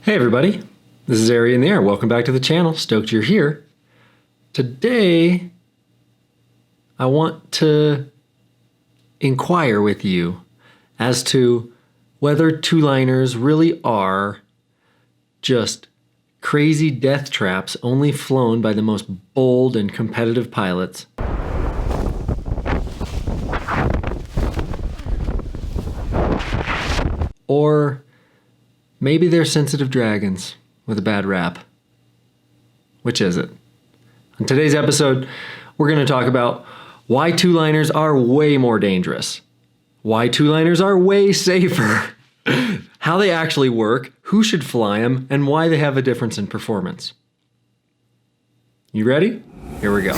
Hey everybody, this is Ari in the Air. Welcome back to the channel. Stoked you're here. Today, I want to inquire with you as to whether two-liners really are just crazy death traps only flown by the most bold and competitive pilots, or maybe they're sensitive dragons with a bad rap. Which is it? In today's episode, we're going to talk about why two-liners are way more dangerous, why two-liners are way safer, how they actually work, who should fly them, and why they have a difference in performance. You ready? Here we go.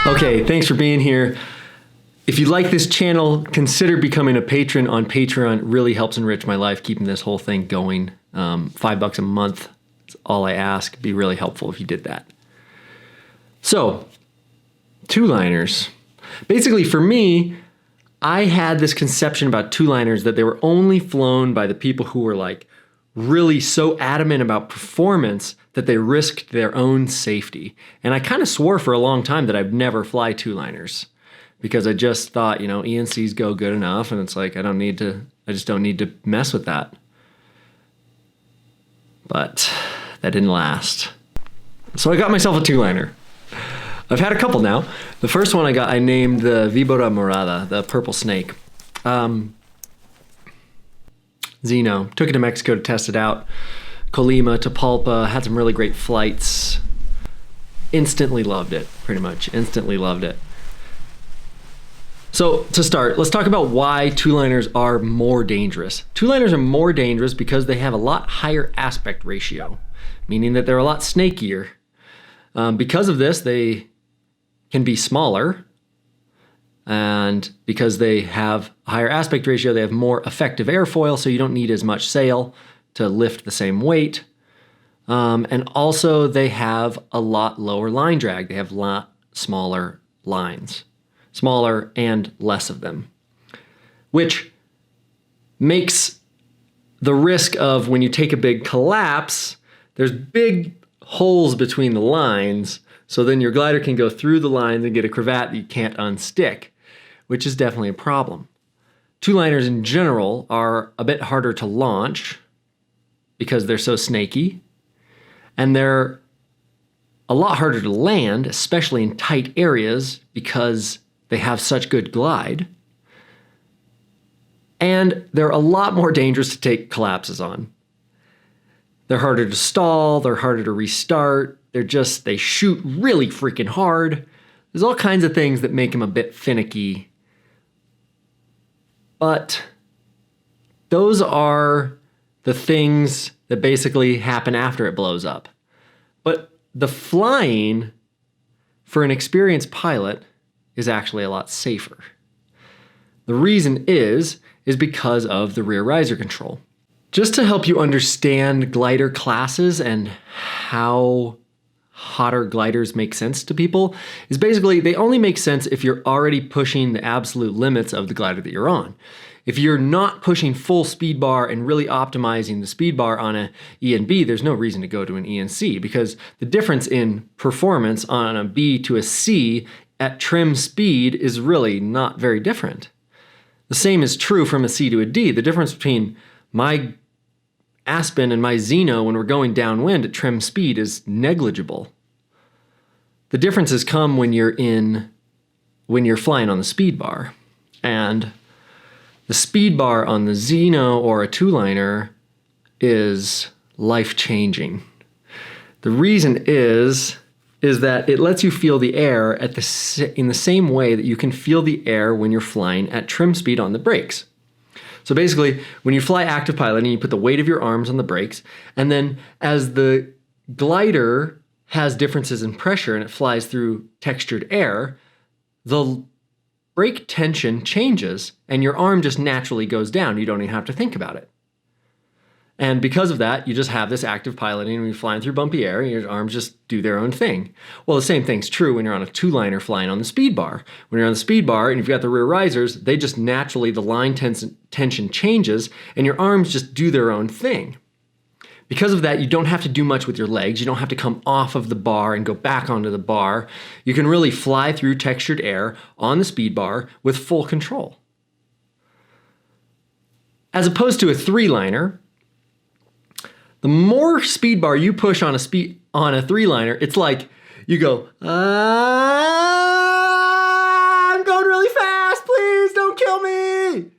Okay, thanks for being here. If you like this channel, consider becoming a patron on Patron. It really helps enrich my life, keeping this whole thing going. $5 a month is all I ask. It'd be really helpful if you did that. So, two-liners. Basically, for me, I had this conception about two-liners that they were only flown by the people who were like really so adamant about performance that they risked their own safety. And I kind of swore for a long time that I'd never fly two-liners because I just thought, ENCs go good enough, and it's like I just don't need to mess with that. But that didn't last. So I got myself a two-liner. I've had a couple now. The first one I named the Víbora Morada, the purple snake. Zeno. Took it to Mexico to test it out. Colima to Palpa, had some really great flights. Instantly loved it, pretty much. Instantly loved it. So to start, let's talk about why two-liners are more dangerous. Two-liners are more dangerous because they have a lot higher aspect ratio, meaning that they're a lot snakier. Because of this, they can be smaller, and because they have a higher aspect ratio, they have more effective airfoil, so you don't need as much sail to lift the same weight. And also they have a lot lower line drag. They have a lot smaller lines, smaller and less of them, which makes the risk of when you take a big collapse, there's big holes between the lines, so then your glider can go through the lines and get a cravat that you can't unstick, which is definitely a problem. Two-liners in general are a bit harder to launch because they're so snaky, and they're a lot harder to land, especially in tight areas because they have such good glide. And they're a lot more dangerous to take collapses on. They're harder to stall, they're harder to restart, they shoot really freaking hard. There's all kinds of things that make them a bit finicky. But those are the things that basically happen after it blows up. But the flying for an experienced pilot is actually a lot safer. The reason is because of the rear riser control. Just to help you understand glider classes and how hotter gliders make sense to people, is basically they only make sense if you're already pushing the absolute limits of the glider that you're on. If you're not pushing full speed bar and really optimizing the speed bar on a E&B, there's no reason to go to an ENC because the difference in performance on a B to a C at trim speed is really not very different. The same is true from a C to a D. The difference between my Aspen and my Zeno when we're going downwind at trim speed is negligible. The differences come when you're flying on the speed bar. And the speed bar on the Zeno or a two-liner is life-changing. The reason is that it lets you feel the air in the same way that you can feel the air when you're flying at trim speed on the brakes. So basically, when you fly active pilot and you put the weight of your arms on the brakes, and then as the glider has differences in pressure and it flies through textured air, the brake tension changes and your arm just naturally goes down. You don't even have to think about it. And because of that, you just have this active piloting when you're flying through bumpy air and your arms just do their own thing. Well, the same thing's true when you're on a two-liner flying on the speed bar. When you're on the speed bar and you've got the rear risers, they just naturally, the line tension changes and your arms just do their own thing. Because of that, you don't have to do much with your legs. You don't have to come off of the bar and go back onto the bar. You can really fly through textured air on the speed bar with full control. As opposed to a three-liner, the more speed bar you push on a three-liner, it's like you go, I'm going really fast, please don't kill me.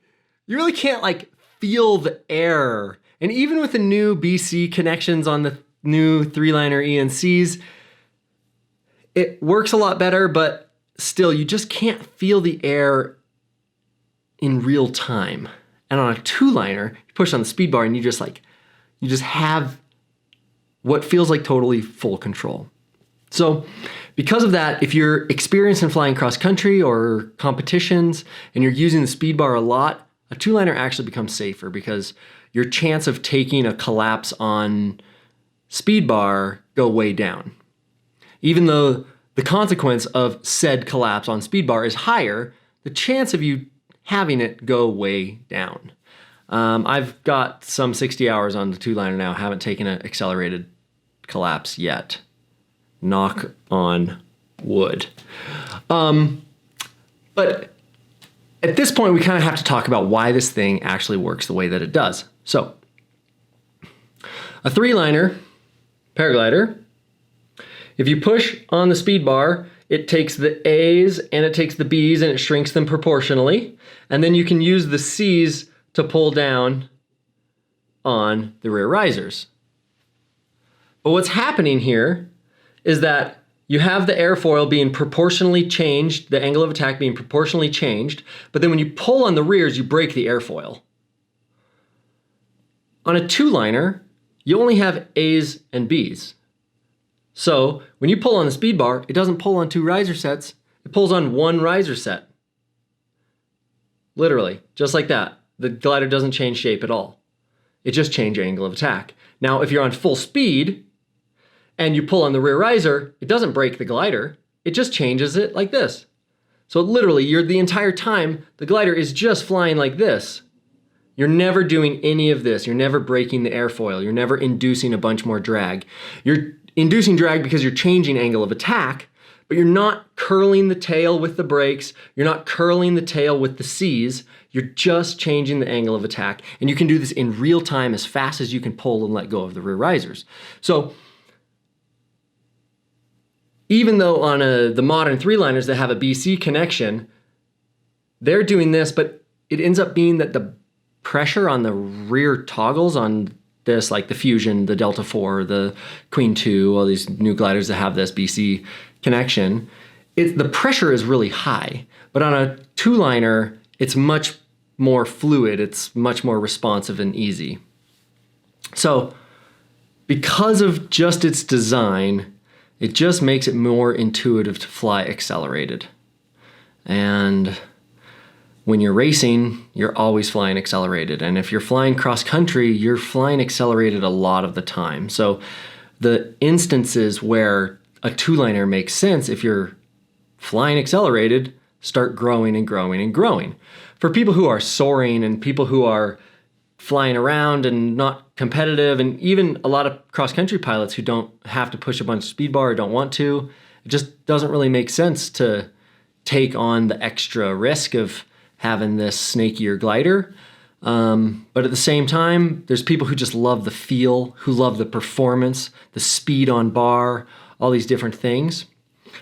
You really can't like feel the air. And even with the new BC connections on the new three-liner ENCs, it works a lot better, but still you just can't feel the air in real time. And on a two-liner, you push on the speed bar and you just have what feels like totally full control. So because of that, if you're experienced in flying cross country or competitions and you're using the speed bar a lot, a two-liner actually becomes safer because your chance of taking a collapse on speed bar go way down. Even though the consequence of said collapse on speed bar is higher, the chance of you having it go way down. I've got some 60 hours on the two-liner now. Haven't taken an accelerated collapse yet. Knock on wood. But at this point, we kind of have to talk about why this thing actually works the way that it does. So, a three-liner paraglider, if you push on the speed bar, it takes the A's and it takes the B's and it shrinks them proportionally. And then you can use the C's to pull down on the rear risers. But what's happening here is that you have the airfoil being proportionally changed, the angle of attack being proportionally changed, but then when you pull on the rears, you break the airfoil. On a two-liner, you only have A's and B's. So when you pull on the speed bar, it doesn't pull on two riser sets, it pulls on one riser set. Literally, just like that. The glider doesn't change shape at all. It just changes angle of attack. Now, if you're on full speed and you pull on the rear riser, it doesn't break the glider. It just changes it like this. So literally, the entire time, the glider is just flying like this. You're never doing any of this. You're never breaking the airfoil. You're never inducing a bunch more drag. You're inducing drag because you're changing angle of attack, but you're not curling the tail with the brakes. You're not curling the tail with the C's. You're just changing the angle of attack. And you can do this in real time as fast as you can pull and let go of the rear risers. So even though on the modern three-liners that have a BC connection, they're doing this, but it ends up being that the pressure on the rear toggles on this, like the Fusion, the Delta 4, the Queen 2, all these new gliders that have this BC connection, the pressure is really high. But on a two-liner, it's much more fluid, it's much more responsive and easy. So because of just its design, it just makes it more intuitive to fly accelerated. And when you're racing, you're always flying accelerated. And if you're flying cross country, you're flying accelerated a lot of the time. So the instances where a two-liner makes sense, if you're flying accelerated, start growing and growing and growing. For people who are soaring and people who are flying around and not competitive, and even a lot of cross-country pilots who don't have to push a bunch of speed bar or don't want to, it just doesn't really make sense to take on the extra risk of having this snakier glider. But at the same time, there's people who just love the feel, who love the performance, the speed on bar, all these different things.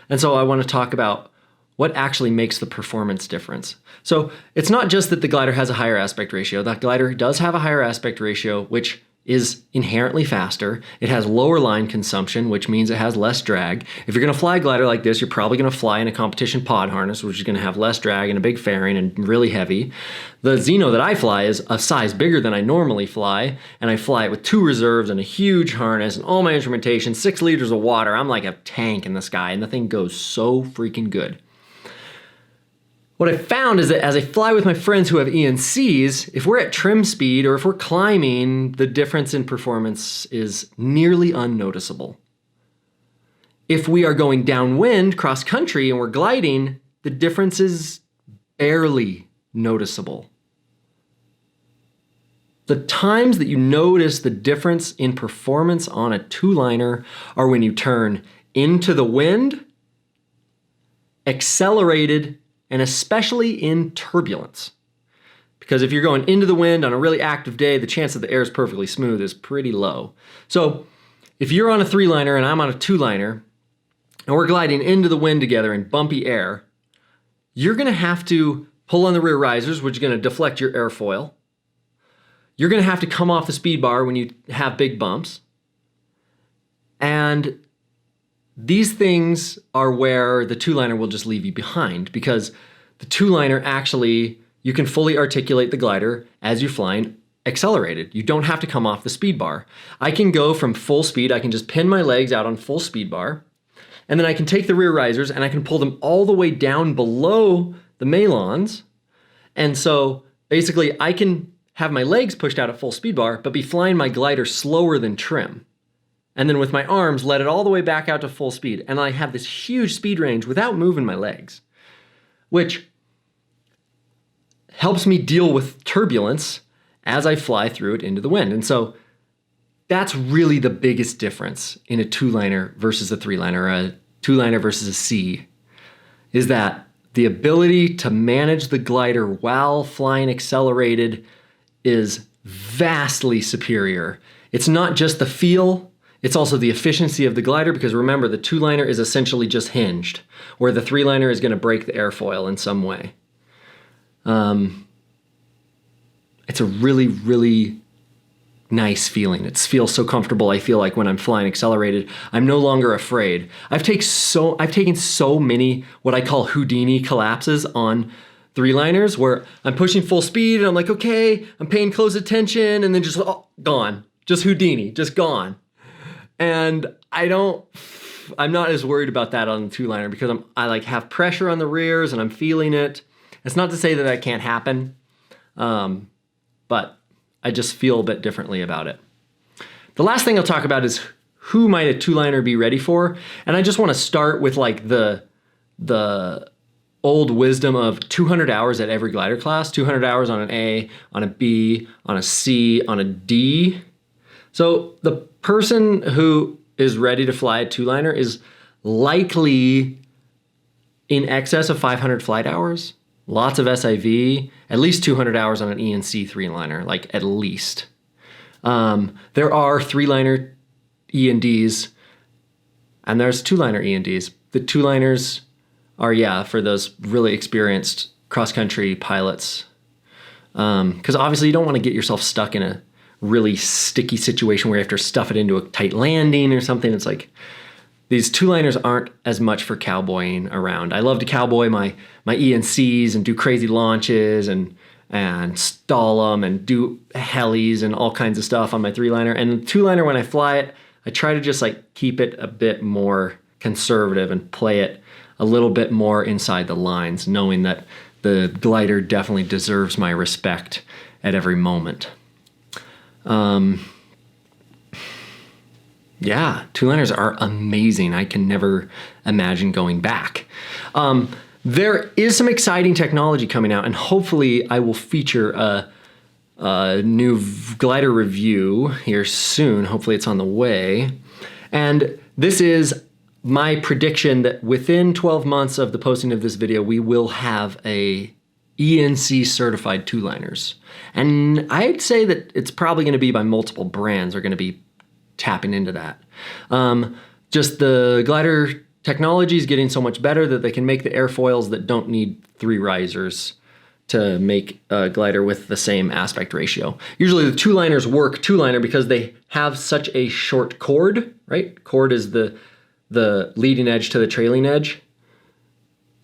And so I want to talk about what actually makes the performance difference. So it's not just that the glider has a higher aspect ratio. That glider does have a higher aspect ratio, which is inherently faster. It has lower line consumption, which means it has less drag. If you're going to fly a glider like this, you're probably going to fly in a competition pod harness, which is going to have less drag and a big fairing and really heavy. The Xeno that I fly is a size bigger than I normally fly, and I fly it with 2 reserves and a huge harness and all my instrumentation, 6 liters of water. I'm like a tank in the sky, and the thing goes so freaking good. What I found is that as I fly with my friends who have ENCs, if we're at trim speed or if we're climbing, the difference in performance is nearly unnoticeable. If we are going downwind, cross country, and we're gliding, the difference is barely noticeable. The times that you notice the difference in performance on a two-liner are when you turn into the wind, accelerated, and especially in turbulence. Because if you're going into the wind on a really active day, the chance that the air is perfectly smooth is pretty low. So if you're on a three-liner and I'm on a two-liner, and we're gliding into the wind together in bumpy air, you're gonna have to pull on the rear risers, which is gonna deflect your airfoil. You're gonna have to come off the speed bar when you have big bumps. And these things are where the two-liner will just leave you behind, because the two-liner actually, you can fully articulate the glider as you're flying accelerated. You don't have to come off the speed bar. I can go from full speed, I can just pin my legs out on full speed bar, and then I can take the rear risers and I can pull them all the way down below the melons. And so basically I can have my legs pushed out at full speed bar, but be flying my glider slower than trim. And then with my arms, let it all the way back out to full speed. And I have this huge speed range without moving my legs, which helps me deal with turbulence as I fly through it into the wind. And so that's really the biggest difference in a two-liner versus a three-liner, or a two-liner versus a C, is that the ability to manage the glider while flying accelerated is vastly superior. It's not just the feel, it's also the efficiency of the glider, because remember, the two-liner is essentially just hinged, where the three-liner is going to break the airfoil in some way. It's a really, really nice feeling. It feels so comfortable. I feel like when I'm flying accelerated, I'm no longer afraid. I've taken so many what I call Houdini collapses on three-liners, where I'm pushing full speed and I'm like, okay, I'm paying close attention, and then just gone. Just Houdini, just gone. And I'm not as worried about that on the two-liner, because I like have pressure on the rears and I'm feeling it. It's not to say that that can't happen, but I just feel a bit differently about it. The last thing I'll talk about is who might a two-liner be ready for, and I just want to start with like the old wisdom of 200 hours at every glider class, 200 hours on an A, on a B, on a C, on a D. So the person who is ready to fly a two-liner is likely in excess of 500 flight hours, lots of SIV, at least 200 hours on an ENC three-liner, like at least. There are three-liner E&Ds, and there's two-liner E&Ds. The two-liners are, yeah, for those really experienced cross-country pilots, because obviously you don't want to get yourself stuck in a really sticky situation where you have to stuff it into a tight landing or something. It's like, these two-liners aren't as much for cowboying around. I love to cowboy my ENCs and do crazy launches and stall them and do helis and all kinds of stuff on my three-liner. And the two-liner, when I fly it, I try to just like keep it a bit more conservative and play it a little bit more inside the lines, knowing that the glider definitely deserves my respect at every moment. Yeah, two-liners are amazing. I can never imagine going back. There is some exciting technology coming out, and hopefully I will feature a new glider review here soon. Hopefully it's on the way. And this is my prediction that within 12 months of the posting of this video, we will have a ENC certified two-liners. And I'd say that it's probably going to be by multiple brands are going to be tapping into that. Just the glider technology is getting so much better that they can make the airfoils that don't need three risers to make a glider with the same aspect ratio. Usually the two-liners work two-liner because they have such a short chord, right? Chord is the leading edge to the trailing edge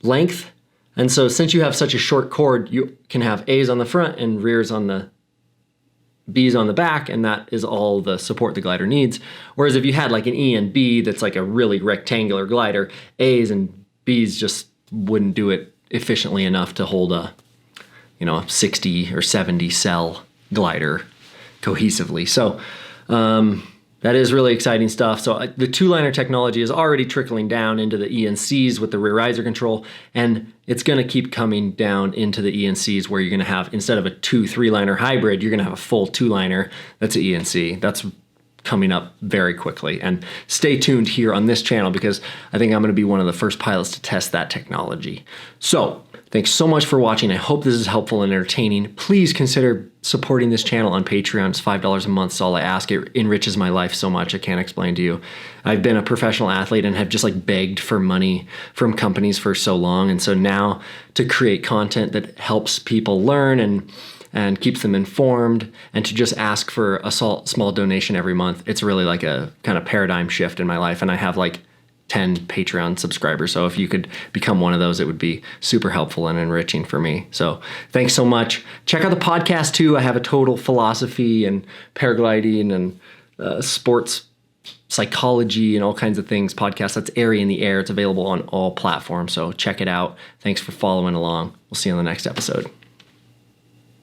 length. And so since you have such a short chord, you can have A's on the front and rears on the B's on the back, and that is all the support the glider needs. Whereas if you had like an E and B that's like a really rectangular glider, A's and B's just wouldn't do it efficiently enough to hold a 60 or 70 cell glider cohesively. So that is really exciting stuff. So the two-liner technology is already trickling down into the ENCs with the rear riser control, and it's going to keep coming down into the ENCs where you're going to have, instead of a 2-3-liner hybrid, you're going to have a full two-liner that's an ENC. That's coming up very quickly. And stay tuned here on this channel because I think I'm going to be one of the first pilots to test that technology. So thanks so much for watching. I hope this is helpful and entertaining. Please consider supporting this channel on Patreon. It's $5 a month. It's all I ask. It enriches my life so much I can't explain to you. I've been a professional athlete and have just like begged for money from companies for so long. And so now to create content that helps people learn and keeps them informed, and to just ask for a small donation every month, it's really like a kind of paradigm shift in my life. And I have like 10 Patreon subscribers. So if you could become one of those, it would be super helpful and enriching for me. So thanks so much. Check out the podcast too. I have a total philosophy and paragliding and sports psychology and all kinds of things podcast. That's Airy in the Air. It's available on all platforms. So check it out. Thanks for following along. We'll see you on the next episode.